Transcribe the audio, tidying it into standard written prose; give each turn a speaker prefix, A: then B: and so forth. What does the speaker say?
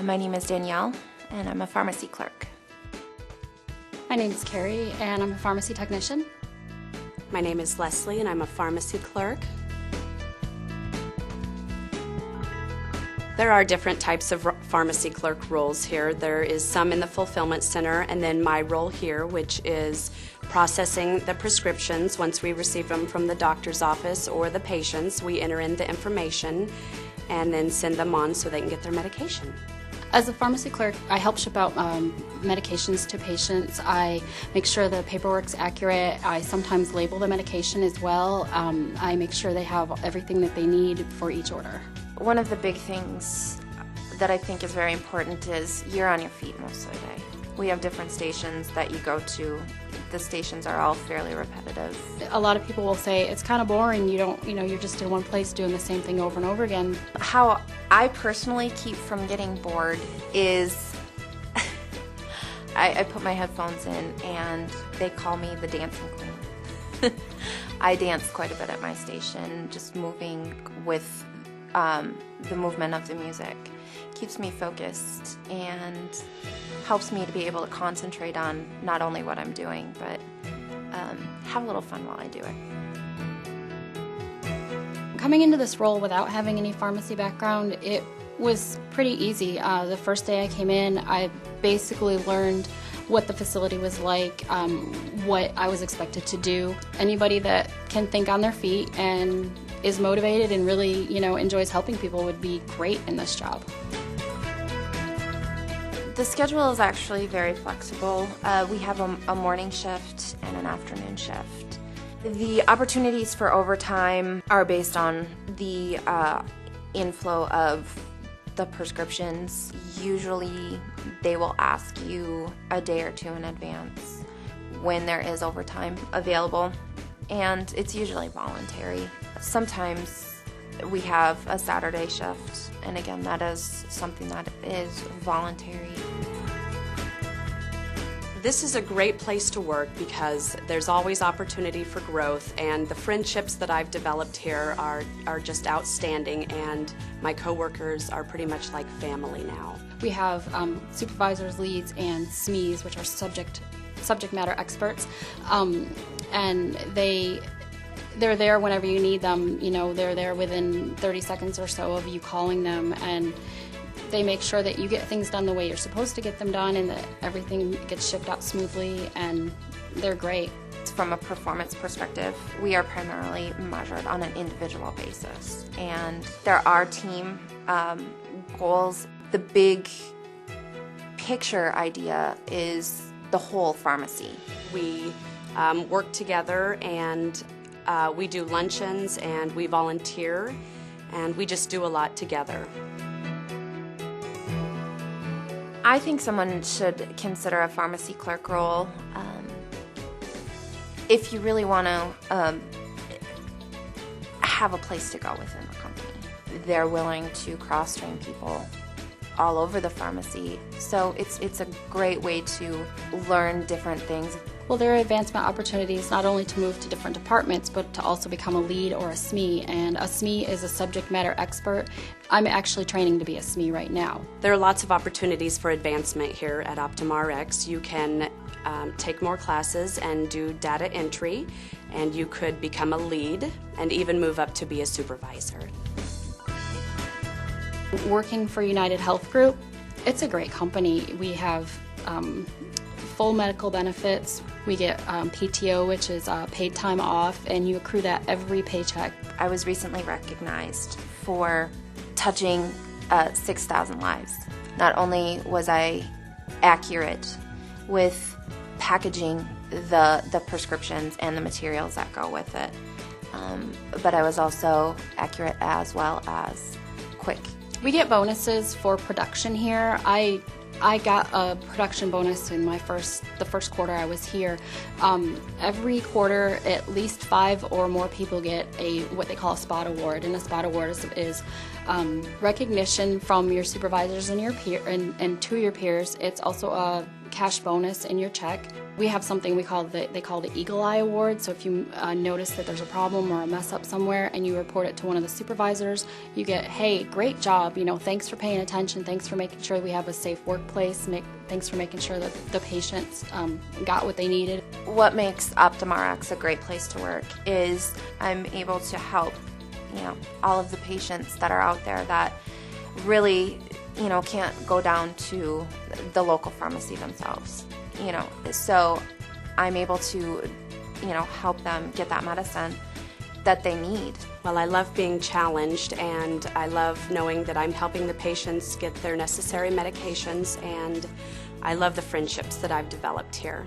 A: My name is Danielle, and I'm a pharmacy clerk.
B: My name is Carrie, and I'm a pharmacy technician.
C: My name is Leslie, and I'm a pharmacy clerk. There are different types of pharmacy clerk roles here. There is some in the fulfillment center, and then my role here, which is processing the prescriptions. Once we receive them from the doctor's office or the patients, we enter in the information and then send them on so they can get their medication.
B: As a pharmacy clerk, I help ship out medications to patients. I make sure the paperwork's accurate. I sometimes label the medication as well. I make sure they have everything that they need for each order.
A: One of the big things that I think is very important is you're on your feet most of the day. We have different stations that you go to. The stations are all fairly repetitive.
B: A lot of people will say it's kind of boring. You're just in one place doing the same thing over and over again.
A: How I personally keep from getting bored is I put my headphones in and they call me the dancing queen. I dance quite a bit at my station, just moving with the movement of the music. Keeps me focused and helps me to be able to concentrate on not only what I'm doing, but have a little fun while I do it.
B: Coming into this role without having any pharmacy background, it was pretty easy. The first day I came in, I basically learned what the facility was like, what I was expected to do. Anybody that can think on their feet and is motivated and really, enjoys helping people would be great in this job.
A: The schedule is actually very flexible. We have a morning shift and an afternoon shift. The opportunities for overtime are based on the inflow of the prescriptions. Usually they will ask you a day or two in advance when there is overtime available, and it's usually voluntary. Sometimes we have a Saturday shift, and again, that is something that is voluntary.
C: This is a great place to work because there's always opportunity for growth, and the friendships that I've developed here are just outstanding, and my coworkers are pretty much like family now.
B: We have supervisors, leads, and SMEs, which are subject matter experts, and they're there whenever you need them. They're there within 30 seconds or so of you calling them, and they make sure that you get things done the way you're supposed to get them done and that everything gets shipped out smoothly, and they're great.
A: From a performance perspective, we are primarily measured on an individual basis, and there are team goals. The big picture idea is the whole pharmacy.
C: We work together, and we do luncheons, and we volunteer, and we just do a lot together.
A: I think someone should consider a pharmacy clerk role if you really want to have a place to go within the company. They're willing to cross-train people all over the pharmacy, so it's a great way to learn different things.
B: Well, there are advancement opportunities not only to move to different departments, but to also become a lead or a SME, and a SME is a subject matter expert. I'm actually training to be a SME right now.
C: There are lots of opportunities for advancement here at OptumRx. You can take more classes and do data entry, and you could become a lead and even move up to be a supervisor.
B: Working for UnitedHealth Group, it's a great company. We have full medical benefits. We get PTO, which is paid time off, and you accrue that every paycheck.
A: I was recently recognized for touching 6,000 lives. Not only was I accurate with packaging the prescriptions and the materials that go with it, but I was also accurate as well as quick.
B: We get bonuses for production here. I got a production bonus in the first quarter I was here. Every quarter, at least 5 or more people get what they call a spot award, and a spot award is recognition from your supervisors and your peer and to your peers. It's also a cash bonus in your check. We have something they call the Eagle Eye Award. So if you notice that there's a problem or a mess up somewhere and you report it to one of the supervisors, you get, hey, great job, thanks for paying attention, thanks for making sure we have a safe workplace, thanks for making sure that the patients got what they needed.
A: What makes OptumRx a great place to work is I'm able to help, all of the patients that are out there that really, can't go down to the local pharmacy themselves. So I'm able to, help them get that medicine that they need.
C: Well, I love being challenged, and I love knowing that I'm helping the patients get their necessary medications, and I love the friendships that I've developed here.